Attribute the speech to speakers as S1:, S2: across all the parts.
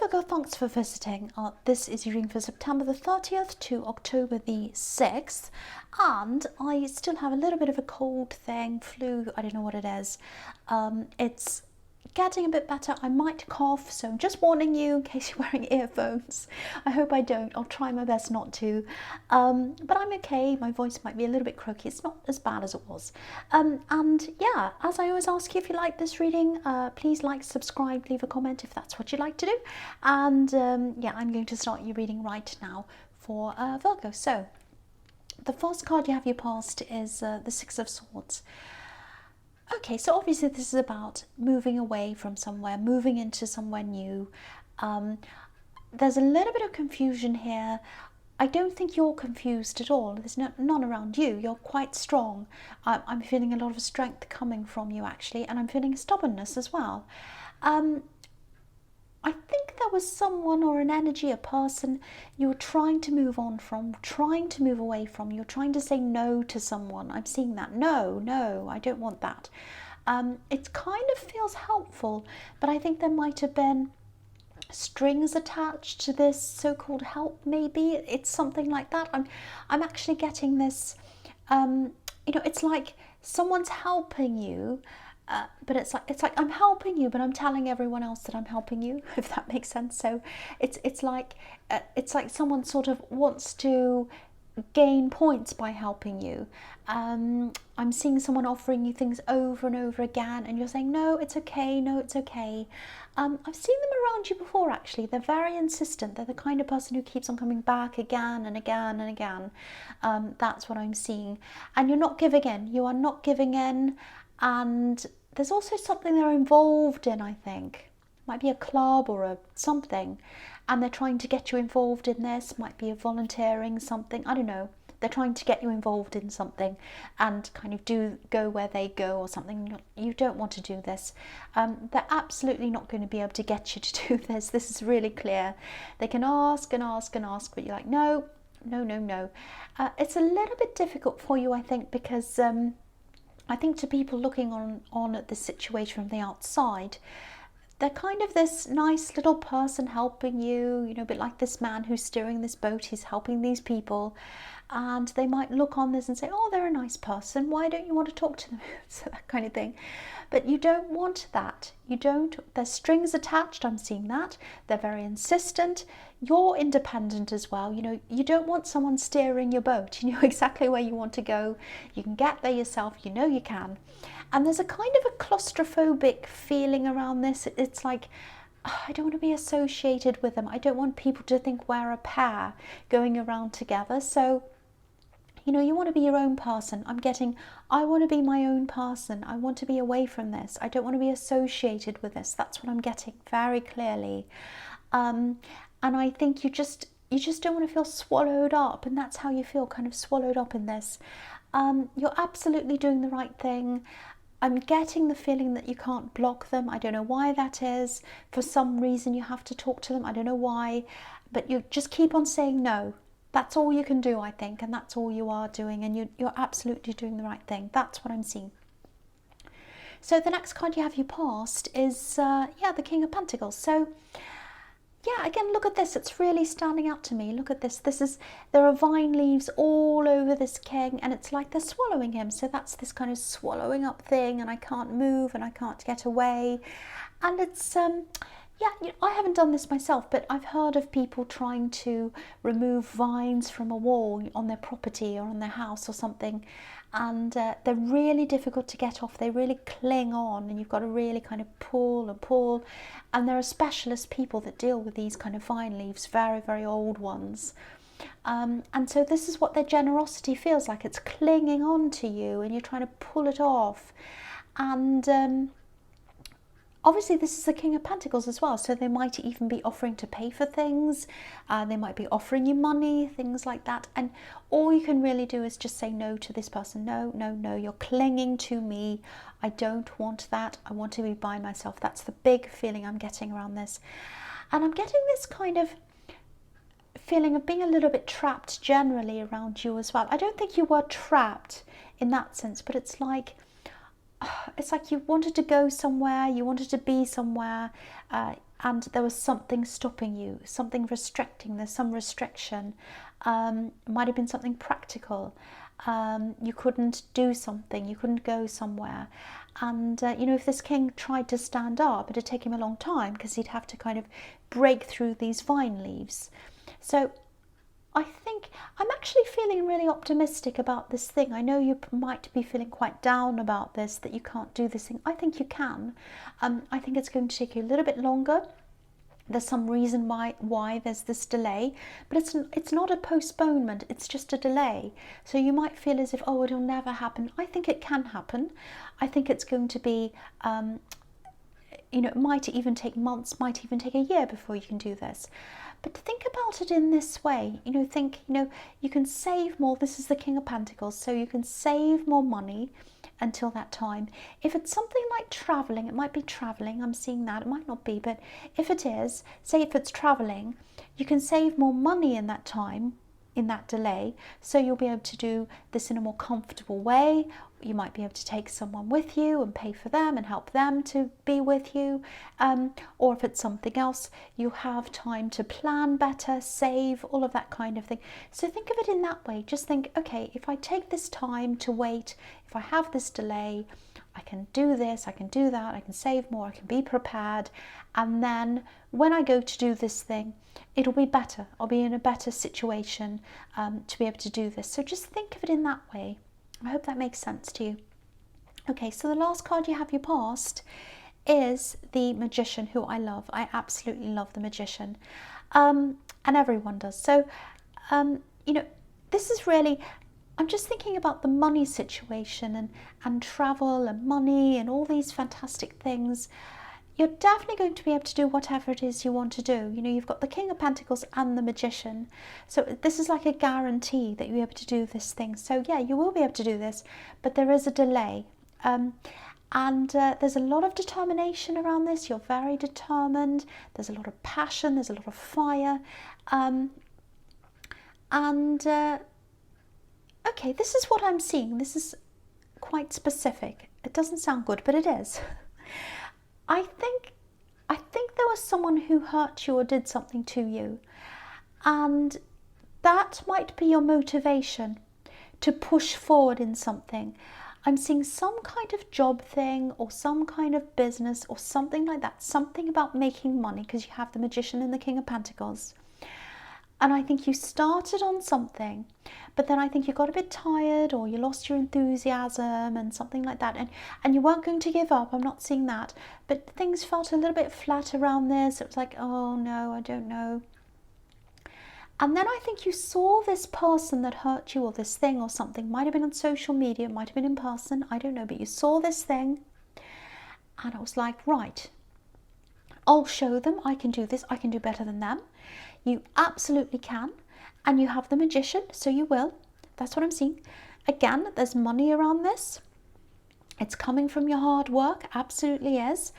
S1: Virgo, thanks for visiting. This is your reading for September the 30th to October the 6th. And I still have a little bit of a cold thing, flu, I don't know what it is. It's getting a bit better. I might cough, so I'm just warning you in case you're wearing earphones. I hope I don't. I'll try my best not to. But I'm okay. My voice might be a little bit croaky. It's not as bad as it was. And yeah, as I always ask you, if you like this reading, please like, subscribe, leave a comment if that's what you'd like to do. And yeah, I'm going to start your reading right now for Virgo. So the first card you have your past is the Six of Swords. Okay, so obviously this is about moving away from somewhere, moving into somewhere new. There's a little bit of confusion here. I don't think you're confused at all. There's none around you. You're quite strong. I'm feeling a lot of strength coming from you, actually, and I'm feeling stubbornness as well. I think there was someone or an energy, a person you were trying to move on from, trying to move away from. You're trying to say no to someone. I'm seeing that. No, I don't want that. It kind of feels helpful, but I think there might have been strings attached to this so-called help. Maybe it's something like that. I'm actually getting this. It's like someone's helping you. But it's like I'm helping you, but I'm telling everyone else that I'm helping you, if that makes sense. So it's like someone sort of wants to gain points by helping you. I'm seeing someone offering you things over and over again, and you're saying no, it's okay, no, it's okay. I've seen them around you before, actually. They're very insistent. They're the kind of person who keeps on coming back again and again and again. That's what I'm seeing. And you're not giving in. You are not giving in. And there's also something they're involved in, I think. Might be a club or something. And they're trying to get you involved in this. Might be a volunteering something. I don't know. They're trying to get you involved in something and kind of go where they go or something. You don't want to do this. They're absolutely not going to be able to get you to do this. This is really clear. They can ask and ask and ask, but you're like, no. It's a little bit difficult for you, I think, because I think to people looking on at this situation from the outside, they're kind of this nice little person helping you, a bit like this man who's steering this boat. He's helping these people, and they might look on this and say, oh, they're a nice person. Why don't you want to talk to them? So that kind of thing. But you don't want that. You don't. There's strings attached. I'm seeing that. They're very insistent. You're independent as well. You don't want someone steering your boat. You know exactly where you want to go. You can get there yourself. You know you can. And there's a kind of a claustrophobic feeling around this. It's like, I don't want to be associated with them. I don't want people to think we're a pair going around together. So, you want to be your own person. I want to be my own person. I want to be away from this. I don't want to be associated with this. That's what I'm getting very clearly. And I think you just don't want to feel swallowed up. And that's how you feel, kind of swallowed up in this. You're absolutely doing the right thing. I'm getting the feeling that you can't block them. I don't know why that is. For some reason you have to talk to them. I don't know why. But you just keep on saying no. That's all you can do, I think. And that's all you are doing. And you're absolutely doing the right thing. That's what I'm seeing. So the next card you have your past is, the King of Pentacles. So, yeah, again, look at this. It's really standing out to me. Look at this. There are vine leaves all over this king, and it's like they're swallowing him. So that's this kind of swallowing up thing, and I can't move and I can't get away. And it's, I haven't done this myself, but I've heard of people trying to remove vines from a wall on their property or on their house or something. And they're really difficult to get off. They really cling on, and you've got to really kind of pull and pull. And there are specialist people that deal with these kind of vine leaves, very, very old ones. And so this is what their generosity feels like. It's clinging on to you, and you're trying to pull it off. And obviously this is the King of Pentacles as well, so they might even be offering to pay for things. They might be offering you money, things like that. And all you can really do is just say no to this person. No, you're clinging to me. I don't want that. I want to be by myself. That's the big feeling I'm getting around this. And I'm getting this kind of feeling of being a little bit trapped generally around you as well. I don't think you were trapped in that sense, but it's like you wanted to go somewhere, you wanted to be somewhere, and there was something stopping you, something restricting, there's some restriction. It might have been something practical. You couldn't do something, you couldn't go somewhere. And, you know, if this king tried to stand up, it'd take him a long time because he'd have to kind of break through these vine leaves. So I think I'm actually feeling really optimistic about this thing. I know you might be feeling quite down about this, that you can't do this thing. I think you can. I think it's going to take you a little bit longer. There's some reason why there's this delay, but it's not a postponement, it's just a delay. So you might feel as if, oh, it'll never happen. I think it can happen. I think it's going to be, you know, it might even take months, might even take a year before you can do this. But think about it in this way, you know, think, you know, you can save more. This is the King of Pentacles, so you can save more money until that time. If it's something like traveling, it might be traveling, I'm seeing that, it might not be, but if it is, say if it's traveling, you can save more money in that time, in that delay, so you'll be able to do this in a more comfortable way. You might be able to take someone with you and pay for them and help them to be with you, or if it's something else, you have time to plan better, save, all of that kind of thing. So think of it in that way. Just think, okay, if I take this time to wait, if I have this delay, I can do this, I can do that, I can save more, I can be prepared, and then when I go to do this thing, it'll be better. I'll be in a better situation to be able to do this. So just think of it in that way. I hope that makes sense to you. Okay, so the last card you have your past is the Magician, who I love. I absolutely love the Magician, and everyone does. So, you know, this is really, I'm just thinking about the money situation and travel and money and all these fantastic things. You're definitely going to be able to do whatever it is you want to do. You know, you've got the King of Pentacles and the Magician. So this is like a guarantee that you'll be able to do this thing. So yeah, you will be able to do this, but there is a delay. There's a lot of determination around this. You're very determined. There's a lot of passion. There's a lot of fire. Okay, this is what I'm seeing. This is quite specific. It doesn't sound good, but it is. I think there was someone who hurt you or did something to you, and that might be your motivation to push forward in something. I'm seeing some kind of job thing or some kind of business or something like that, something about making money, because you have the Magician and the King of Pentacles. And I think you started on something, but then I think you got a bit tired or you lost your enthusiasm and something like that. And you weren't going to give up. I'm not seeing that. But things felt a little bit flat around this. It was like, oh no, I don't know. And then I think you saw this person that hurt you or this thing or something. Might have been on social media, might have been in person. I don't know. But you saw this thing. And I was like, right, I'll show them I can do this. I can do better than them. You absolutely can, and you have the Magician, so you will. That's what I'm seeing. Again, there's money around this. It's coming from your hard work, absolutely is.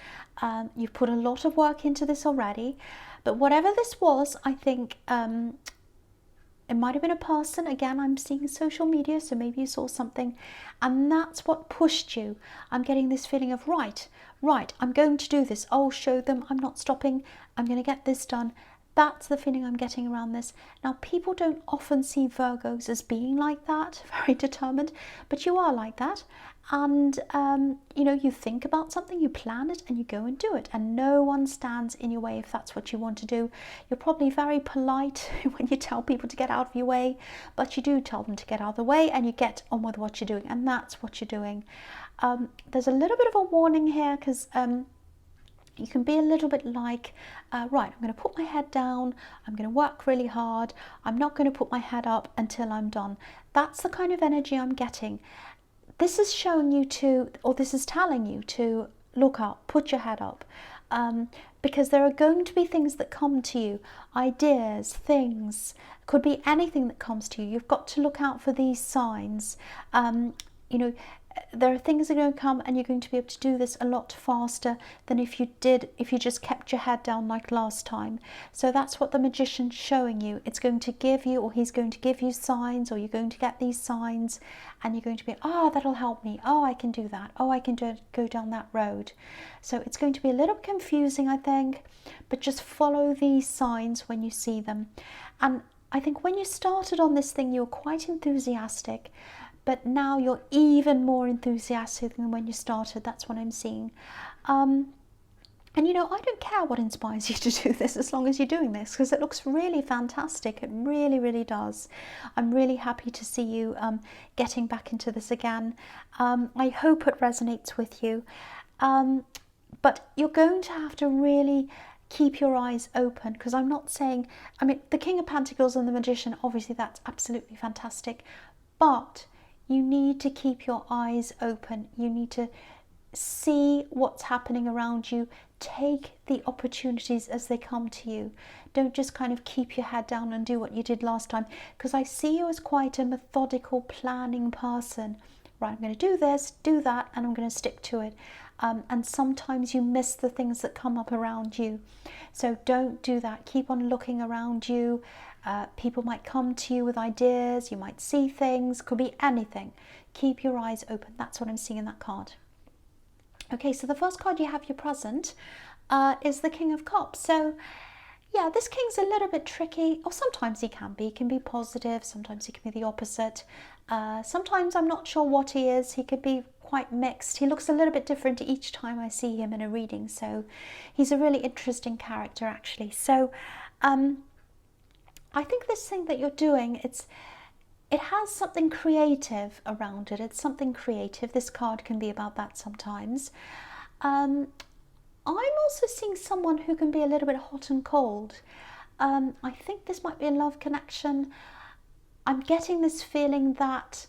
S1: You've put a lot of work into this already, but whatever this was, I think it might have been a person. Again, I'm seeing social media, so maybe you saw something, and that's what pushed you. I'm getting this feeling of, right, I'm going to do this. I'll show them. I'm not stopping. I'm going to get this done. That's the feeling I'm getting around this. Now, people don't often see Virgos as being like that, very determined, but you are like that. And, you know, you think about something, you plan it, and you go and do it. And no one stands in your way if that's what you want to do. You're probably very polite when you tell people to get out of your way, but you do tell them to get out of the way, and you get on with what you're doing. And that's what you're doing. There's a little bit of a warning here, because you can be a little bit like, right, I'm going to put my head down, I'm going to work really hard, I'm not going to put my head up until I'm done. That's the kind of energy I'm getting. This is showing you to, or this is telling you to look up, put your head up, because there are going to be things that come to you, ideas, things, could be anything that comes to you. You've got to look out for these signs. You know, there are things that are going to come, and you're going to be able to do this a lot faster than if you just kept your head down like last time. So that's what the magician's showing you. It's going to give you, or he's going to give you signs, or you're going to get these signs, and you're going to be, oh, that'll help me. Oh, I can do that. Oh, I can go down that road. So it's going to be a little confusing, I think, but just follow these signs when you see them. And I think when you started on this thing, you were quite enthusiastic, but now you're even more enthusiastic than when you started. That's what I'm seeing. And you know, I don't care what inspires you to do this, as long as you're doing this, because it looks really fantastic. It really, really does. I'm really happy to see you getting back into this again. I hope it resonates with you. But you're going to have to really keep your eyes open, because I'm not saying, I mean, the King of Pentacles and the Magician, obviously that's absolutely fantastic, but you need to keep your eyes open. You need to see what's happening around you. Take the opportunities as they come to you. Don't just kind of keep your head down and do what you did last time, because I see you as quite a methodical, planning person. Right, I'm going to do this, do that, and I'm going to stick to it. And sometimes you miss the things that come up around you. So don't do that. Keep on looking around you. People might come to you with ideas. You might see things. Could be anything. Keep your eyes open. That's what I'm seeing in that card. Okay, so the first card you have, your present, is the King of Cups. So yeah, this king's a little bit tricky, or sometimes he can be. He can be positive, sometimes he can be the opposite. Sometimes I'm not sure what he is. He could be quite mixed. He looks a little bit different each time I see him in a reading. So he's a really interesting character, actually. So I think this thing that you're doing, it has something creative around it. It's something creative. This card can be about that sometimes. I'm also seeing someone who can be a little bit hot and cold. I think this might be a love connection. I'm getting this feeling that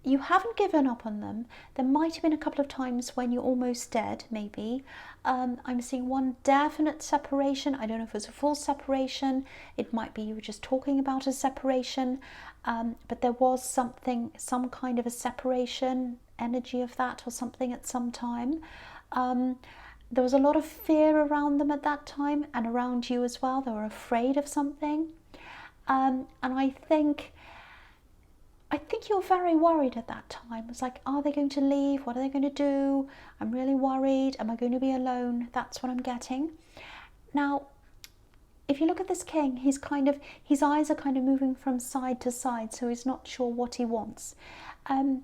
S1: you haven't given up on them. There might have been a couple of times when you're almost dead, maybe. I'm seeing one definite separation. I don't know if it's a full separation. It might be you were just talking about a separation, but there was some kind of a separation energy of that or something at some time. There was a lot of fear around them at that time, and around you as well. They were afraid of something. And I think you're very worried at that time. It's like, are they going to leave? What are they going to do? I'm really worried. Am I going to be alone? That's what I'm getting. Now, if you look at this king, his eyes are kind of moving from side to side, so he's not sure what he wants. And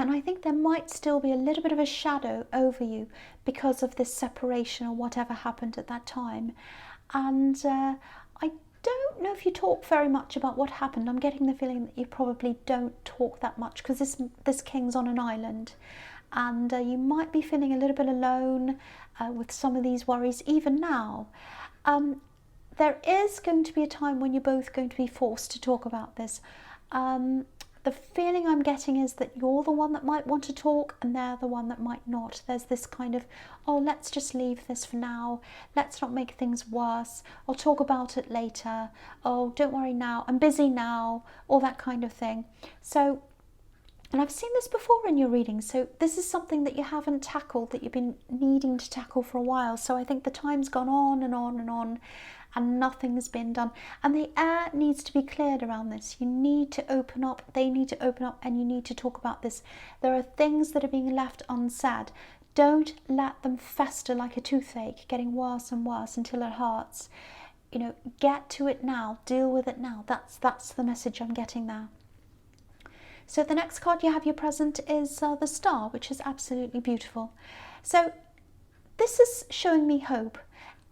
S1: I think there might still be a little bit of a shadow over you because of this separation or whatever happened at that time. And I don't know if you talk very much about what happened. I'm getting the feeling that you probably don't talk that much, because this king's on an island, and you might be feeling a little bit alone with some of these worries even now. There is going to be a time when you're both going to be forced to talk about this. The feeling I'm getting is that you're the one that might want to talk and they're the one that might not. There's this kind of, oh, let's just leave this for now. Let's not make things worse. I'll talk about it later. Oh, don't worry now. I'm busy now. All that kind of thing. So, and I've seen this before in your readings. So this is something that you haven't tackled, that you've been needing to tackle for a while. So I think the time's gone on and on and on, and nothing's been done, and the air needs to be cleared around this. You need to open up, they need to open up, and you need to talk about this. There are things that are being left unsaid. Don't let them fester like a toothache, getting worse and worse until it hurts. You know, get to it now, deal with it now. That's the message I'm getting there. So the next card you have, your present, is the Star, which is absolutely beautiful. So this is showing me hope.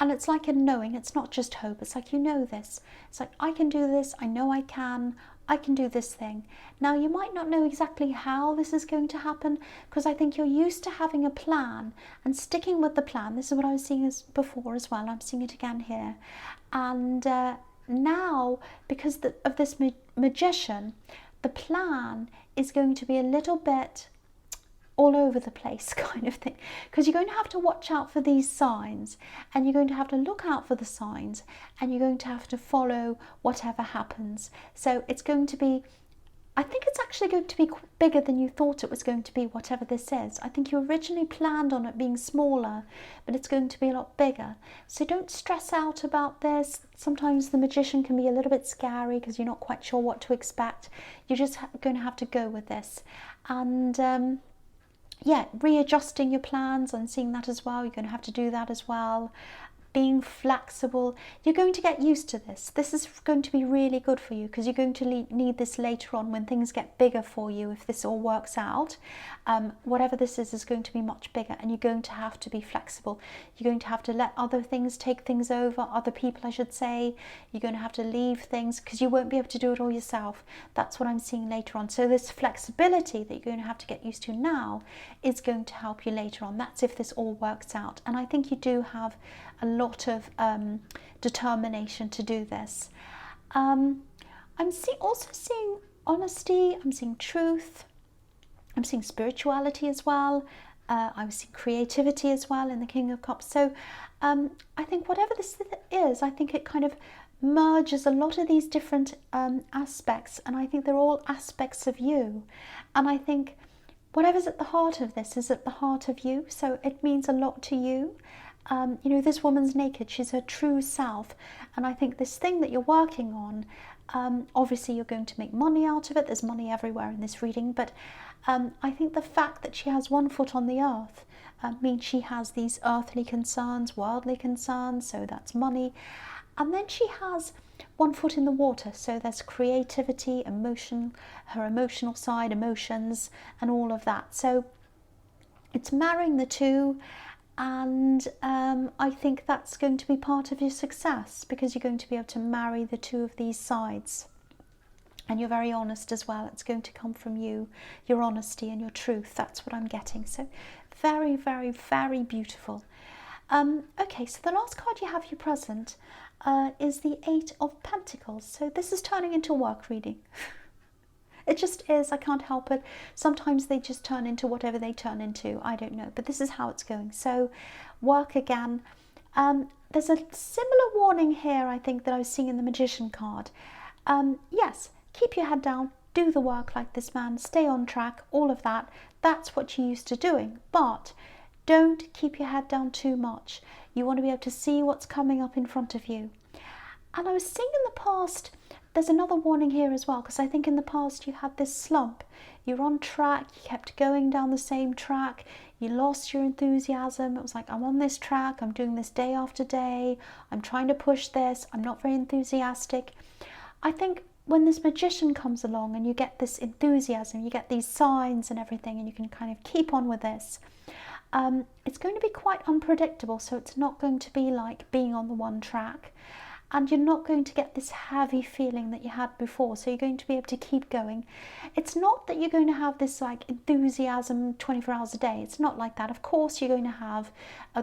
S1: And it's like a knowing. It's not just hope. It's like, you know this. It's like, I can do this. I know I can do this thing. Now, you might not know exactly how this is going to happen, because I think you're used to having a plan and sticking with the plan. This is what I was seeing before as well. I'm seeing it again here. And now, because of this magician, the plan is going to be a little bit all over the place kind of thing, because you're going to have to watch out for these signs, and you're going to have to look out for the signs, and you're going to have to follow whatever happens. So it's going to be I think it's actually going to be bigger than you thought it was going to be, whatever this is. I think you originally planned on it being smaller, but it's going to be a lot bigger. So don't stress out about this. Sometimes the magician can be a little bit scary because you're not quite sure what to expect. You're just going to have to go with this. And yeah, readjusting your plans and seeing that as well. You're going to have to do that as well. Being flexible. You're going to get used to this. This is going to be really good for you because you're going to need this later on when things get bigger for you. If this all works out, whatever this is going to be much bigger, and you're going to have to be flexible. You're going to have to let other things take things over, other people I should say. You're going to have to leave things because you won't be able to do it all yourself. That's what I'm seeing later on. So this flexibility that you're going to have to get used to now is going to help you later on. That's if this all works out. And I think you do have a lot of determination to do this. I'm also seeing honesty, I'm seeing truth, I'm seeing spirituality as well, I'm seeing creativity as well in the King of Cups. So I think whatever this is, I think it kind of merges a lot of these different aspects, and I think they're all aspects of you. And I think whatever's at the heart of this is at the heart of you, so it means a lot to you. You know, this woman's naked, she's her true self, and I think this thing that you're working on, obviously you're going to make money out of it. There's money everywhere in this reading, but I think the fact that she has one foot on the earth means she has these earthly concerns, worldly concerns, so that's money, and then she has one foot in the water, so there's creativity, emotion, her emotional side, emotions, and all of that. So it's marrying the two. And I think that's going to be part of your success, because you're going to be able to marry the two of these sides. And you're very honest as well. It's going to come from you, your honesty and your truth. That's what I'm getting. So very, very, very beautiful. Okay, so the last card you have for your present is the Eight of Pentacles. So this is turning into a work reading. It just is, I can't help it. Sometimes they just turn into whatever they turn into, I don't know, but this is how it's going. So work again. There's a similar warning here, I think, that I was seeing in the Magician card. Yes, keep your head down, do the work like this man, stay on track, all of that. That's what you're used to doing, but don't keep your head down too much. You want to be able to see what's coming up in front of you. And I was seeing in the past, there's another warning here as well, because I think in the past you had this slump. You're on track, you kept going down the same track, you lost your enthusiasm. It was like, I'm on this track, I'm doing this day after day, I'm trying to push this, I'm not very enthusiastic. I think when this Magician comes along and you get this enthusiasm, you get these signs and everything, and you can kind of keep on with this, it's going to be quite unpredictable. So it's not going to be like being on the one track. And you're not going to get this heavy feeling that you had before. So you're going to be able to keep going. It's not that you're going to have this like enthusiasm 24 hours a day. It's not like that. Of course, you're going to have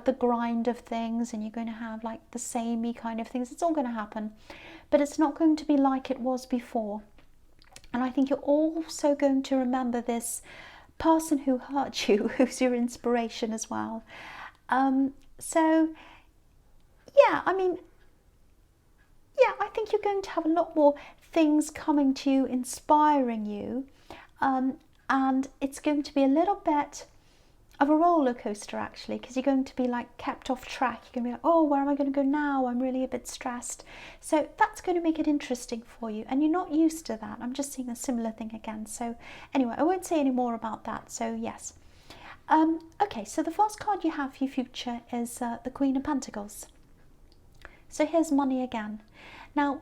S1: the grind of things, and you're going to have like the samey kind of things. It's all going to happen. But it's not going to be like it was before. And I think you're also going to remember this person who hurt you, who's your inspiration as well. So, yeah, I mean, yeah, I think you're going to have a lot more things coming to you, inspiring you, and it's going to be a little bit of a roller coaster actually, because you're going to be like kept off track. You're going to be like, oh, where am I going to go now? I'm really a bit stressed. So that's going to make it interesting for you, and you're not used to that. I'm just seeing a similar thing again. So anyway, I won't say any more about that. So yes. Okay, so the first card you have for your future is the Queen of Pentacles. So here's money again. Now,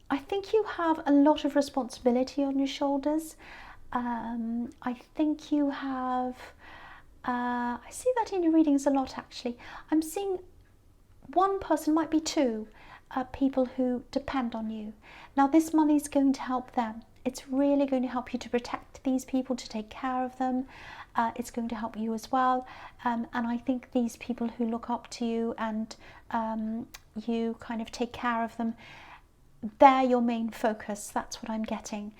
S1: I think you have a lot of responsibility on your shoulders. I think you have, I see that in your readings a lot actually. I'm seeing one person, might be two, people who depend on you. Now this money is going to help them. It's really going to help you to protect these people, to take care of them. It's going to help you as well. And I think these people who look up to you and you kind of take care of them, they're your main focus. That's what I'm getting.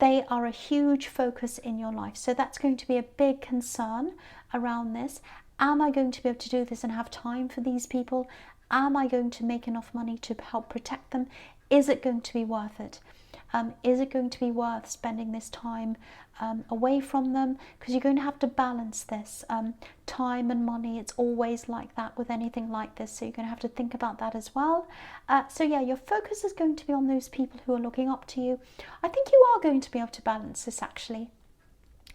S1: They are a huge focus in your life. So that's going to be a big concern around this. Am I going to be able to do this and have time for these people? Am I going to make enough money to help protect them? Is it going to be worth it? Is it going to be worth spending this time away from them? Because you're going to have to balance this. Time and money, it's always like that with anything like this. So you're going to have to think about that as well. So yeah, your focus is going to be on those people who are looking up to you. I think you are going to be able to balance this actually.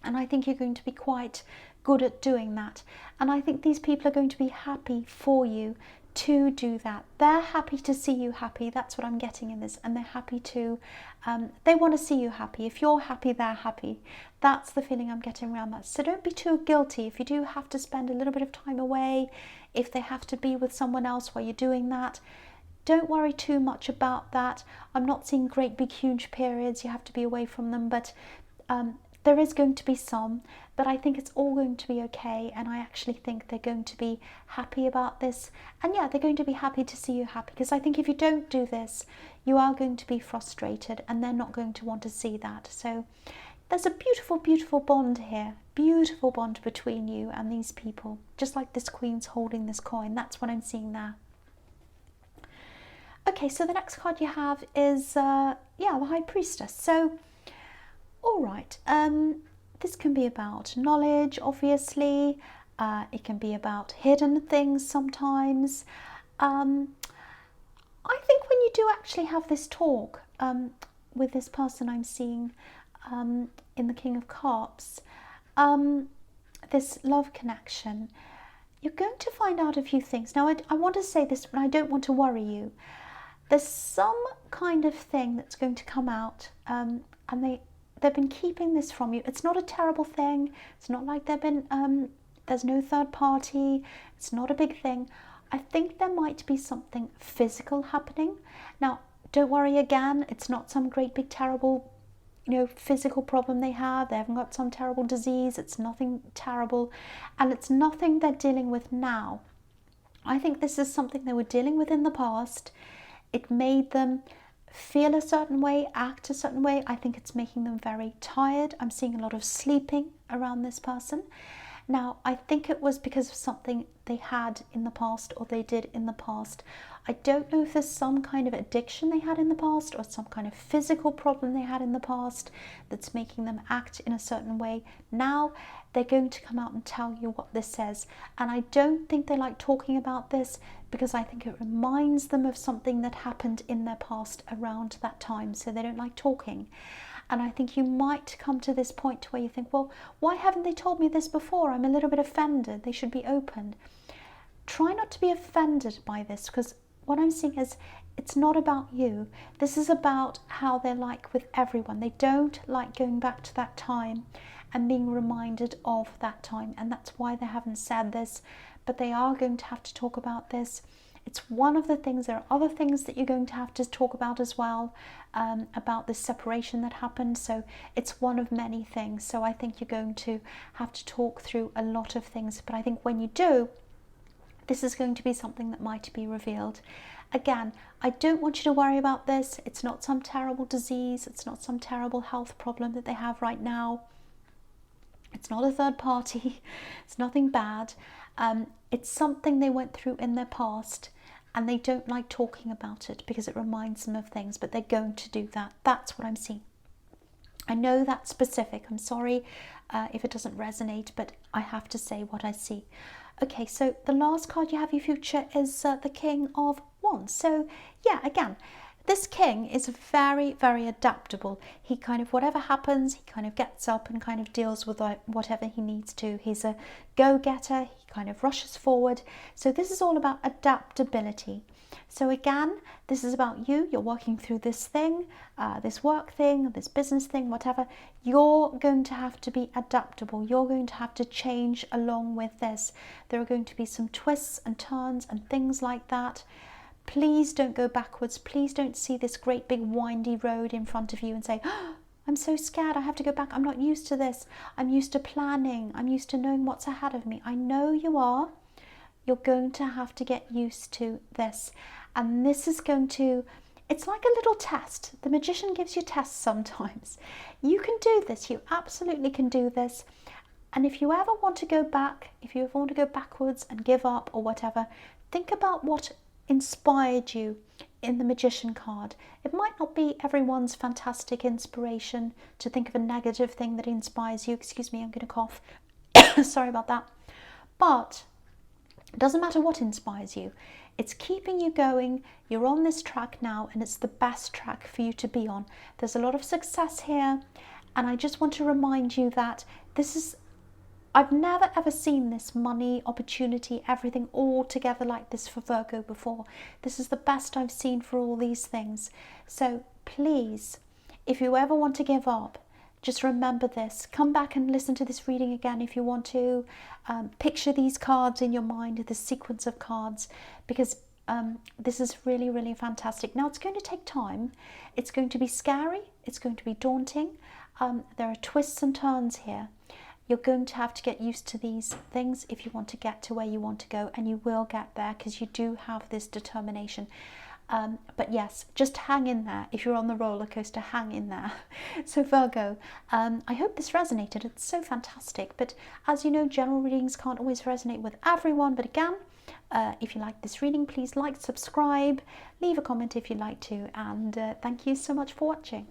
S1: And I think you're going to be quite good at doing that. And I think these people are going to be happy for you to do that. They're happy to see you happy. That's what I'm getting in this. And they're happy to, they want to see you happy. If you're happy, they're happy. That's the feeling I'm getting around that. So don't be too guilty. If you do have to spend a little bit of time away, if they have to be with someone else while you're doing that, don't worry too much about that. I'm not seeing great big huge periods you have to be away from them, but there is going to be some, but I think it's all going to be okay, and I actually think they're going to be happy about this. And yeah, they're going to be happy to see you happy, because I think if you don't do this, you are going to be frustrated, and they're not going to want to see that. So there's a beautiful, beautiful bond here, beautiful bond between you and these people, just like this Queen's holding this coin. That's what I'm seeing there. Okay, so the next card you have is, the High Priestess. So all right, this can be about knowledge, obviously. It can be about hidden things sometimes. I think when you do actually have this talk with this person I'm seeing in the King of Cups, this love connection, you're going to find out a few things. Now, I want to say this, but I don't want to worry you. There's some kind of thing that's going to come out, and they've been keeping this from you. It's not a terrible thing. It's not like they've been, there's no third party. It's not a big thing. I think there might be something physical happening. Now, don't worry again. It's not some great big terrible, physical problem they have. They haven't got some terrible disease. It's nothing terrible. And it's nothing they're dealing with now. I think this is something they were dealing with in the past. It made them feel a certain way, act a certain way. I think it's making them very tired. I'm seeing a lot of sleeping around this person. Now, I think it was because of something they had in the past or they did in the past. I don't know if there's some kind of addiction they had in the past or some kind of physical problem they had in the past that's making them act in a certain way. Now, they're going to come out and tell you what this says. And I don't think they like talking about this because I think it reminds them of something that happened in their past around that time. So they don't like talking. And I think you might come to this point where you think, well, why haven't they told me this before? I'm a little bit offended. They should be open. Try not to be offended by this, because what I'm seeing is it's not about you. This is about how they're like with everyone. They don't like going back to that time and being reminded of that time. And that's why they haven't said this, but they are going to have to talk about this. It's one of the things. There are other things that you're going to have to talk about as well, about this separation that happened. So it's one of many things. So I think you're going to have to talk through a lot of things. But I think when you do, this is going to be something that might be revealed. Again, I don't want you to worry about this. It's not some terrible disease. It's not some terrible health problem that they have right now. It's not a third party. It's nothing bad. It's something they went through in their past, and they don't like talking about it because it reminds them of things, but they're going to do that. That's what I'm seeing. I know that's specific. I'm sorry if it doesn't resonate, but I have to say what I see. Okay, so the last card you have, your future, is the King of Wands. So yeah, again, this king is very, very adaptable. He kind of, whatever happens, he kind of gets up and kind of deals with whatever he needs to. He's a go-getter. He kind of rushes forward. So this is all about adaptability. So again, this is about you. You're working through this thing, this work thing, this business thing, whatever. You're going to have to be adaptable. You're going to have to change along with this. There are going to be some twists and turns and things like that. Please don't go backwards. Please don't see this great big windy road in front of you and say, oh, I'm so scared, I have to go back. I'm not used to this. I'm used to planning. I'm used to knowing what's ahead of me. I know you are. You're going to have to get used to this. And this is going to, it's like a little test. The magician gives you tests sometimes. You can do this. You absolutely can do this. And if you ever want to go back, if you ever want to go backwards and give up or whatever, think about what inspired you in the Magician card. It might not be everyone's fantastic inspiration to think of a negative thing that inspires you. Excuse me, I'm going to cough. Sorry about that. But it doesn't matter what inspires you. It's keeping you going. You're on this track now, and it's the best track for you to be on. There's a lot of success here, and I just want to remind you that this is, I've never ever seen this money, opportunity, everything all together like this for Virgo before. This is the best I've seen for all these things. So please, if you ever want to give up, just remember this. Come back and listen to this reading again if you want to. Picture these cards in your mind, the sequence of cards, because this is really, really fantastic. Now, it's going to take time. It's going to be scary. It's going to be daunting. There are twists and turns here. You're going to have to get used to these things if you want to get to where you want to go, and you will get there because you do have this determination. But yes, just hang in there. If you're on the roller coaster, hang in there. So Virgo, I hope this resonated. It's so fantastic. But as you know, general readings can't always resonate with everyone. But again, if you like this reading, please like, subscribe, leave a comment if you'd like to. And thank you so much for watching.